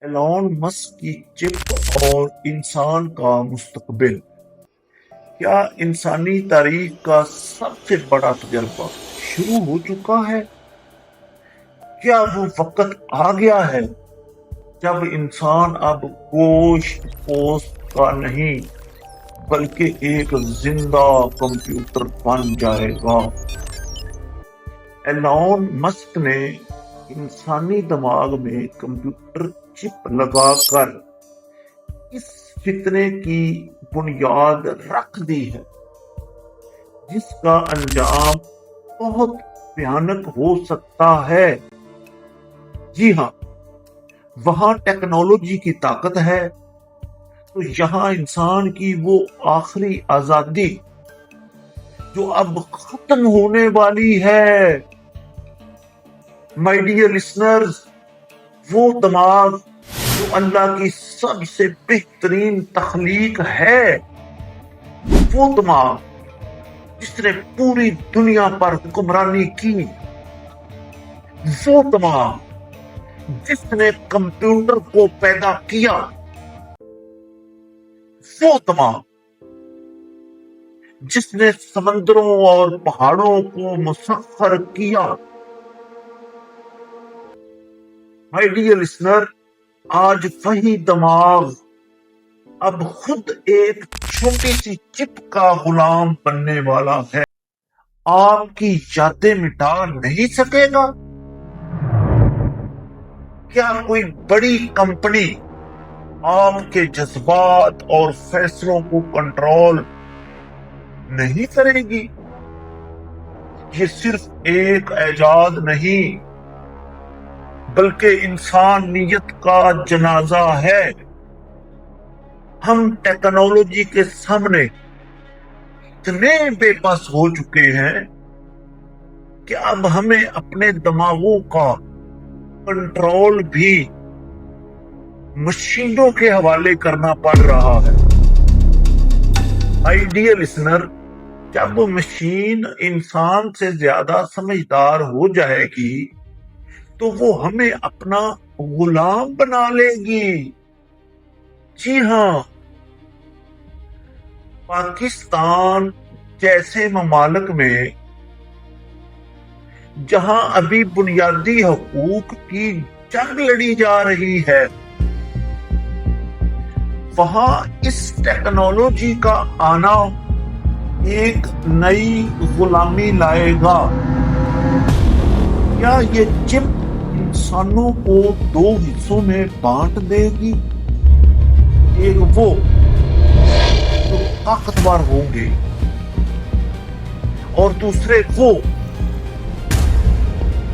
Elon Musk کی چپ اور انسان کا مستقبل۔ کیا انسانی تاریخ کا سب سے بڑا تجربہ شروع ہو چکا ہے؟ کیا وہ وقت آ گیا ہے جب انسان اب گوشت پوست کا نہیں بلکہ ایک زندہ کمپیوٹر بن جائے گا؟ ایلون مسک نے انسانی دماغ میں کمپیوٹر چپ لگا کر اس فتنے کی بنیاد رکھ دی ہے جس کا انجام بہت بھیانک ہو سکتا ہے۔ جی ہاں، وہاں ٹیکنالوجی کی طاقت ہے تو یہاں انسان کی وہ آخری آزادی جو اب ختم ہونے والی ہے۔ مائی ڈیئر لسنرز، وہ دماغ جو اللہ کی سب سے بہترین تخلیق ہے، وہ دماغ جس نے پوری دنیا پر حکمرانی کی، وہ دماغ جس نے کمپیوٹر کو پیدا کیا، وہ دماغ جس نے سمندروں اور پہاڑوں کو مسخر کیا۔ مائی ڈیئر لسنر، آج وہی دماغ اب خود ایک چھوٹی سی چپ کا غلام بننے والا ہے۔ آپ کی یادیں مٹا نہیں سکے گا؟ کیا کوئی بڑی کمپنی آپ کے جذبات اور فیصلوں کو کنٹرول نہیں کرے گی؟ یہ صرف ایک ایجاد نہیں بلکہ انسانیت کا جنازہ ہے۔ ہم ٹیکنالوجی کے سامنے اتنے بے بس ہو چکے ہیں کہ اب ہمیں اپنے دماغوں کا کنٹرول بھی مشینوں کے حوالے کرنا پڑ رہا ہے۔ مائی ڈیئر لسنر، جب مشین انسان سے زیادہ سمجھدار ہو جائے گی تو وہ ہمیں اپنا غلام بنا لے گی۔ جی ہاں، پاکستان جیسے ممالک میں جہاں ابھی بنیادی حقوق کی جنگ لڑی جا رہی ہے، وہاں اس ٹیکنالوجی کا آنا ایک نئی غلامی لائے گا۔ کیا یہ چپ انسانوں کو دو حصوں میں بانٹ دے گی؟ ایک وہ جو طاقتور ہوں گے اور دوسرے وہ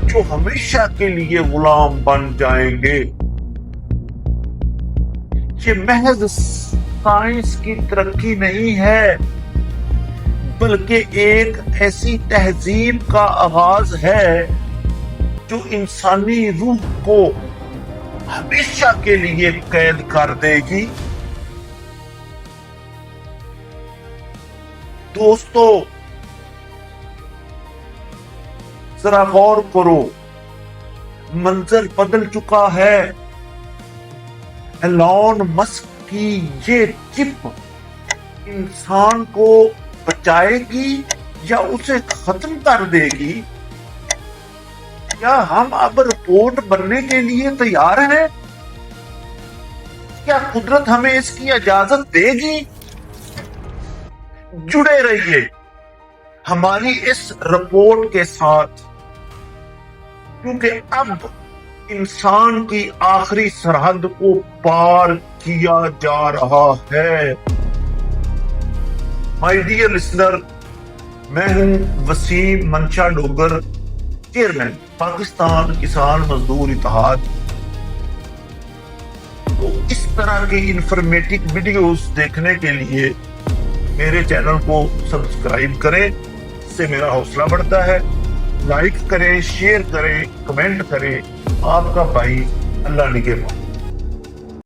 جو ہمیشہ کے لیے غلام بن جائیں گے۔ یہ محض سائنس کی ترقی نہیں ہے بلکہ ایک ایسی تہذیب کا آغاز ہے جو انسانی روح کو ہمیشہ کے لیے قید کر دے گی۔ دوستو، ذرا غور کرو، منظر بدل چکا ہے۔ ایلون مسک کی یہ چپ انسان کو بچائے گی یا اسے ختم کر دے گی؟ کیا ہم اب رپورٹ بننے کے لیے تیار ہیں؟ کیا قدرت ہمیں اس کی اجازت دے گی؟ جڑے رہیے ہماری اس رپورٹ کے ساتھ، کیونکہ اب انسان کی آخری سرحد کو پار کیا جا رہا ہے۔ مائی ڈیئر لسنر، میں ہوں وسیم منشا ڈوگر، چیئرمین پاکستان کسان مزدور اتحاد۔ تو اس طرح کی انفارمیٹک ویڈیوز دیکھنے کے لیے میرے چینل کو سبسکرائب کریں، اس سے میرا حوصلہ بڑھتا ہے۔ لائک کریں، شیئر کریں، کمنٹ کریں۔ آپ کا بھائی، اللہ نگہبان۔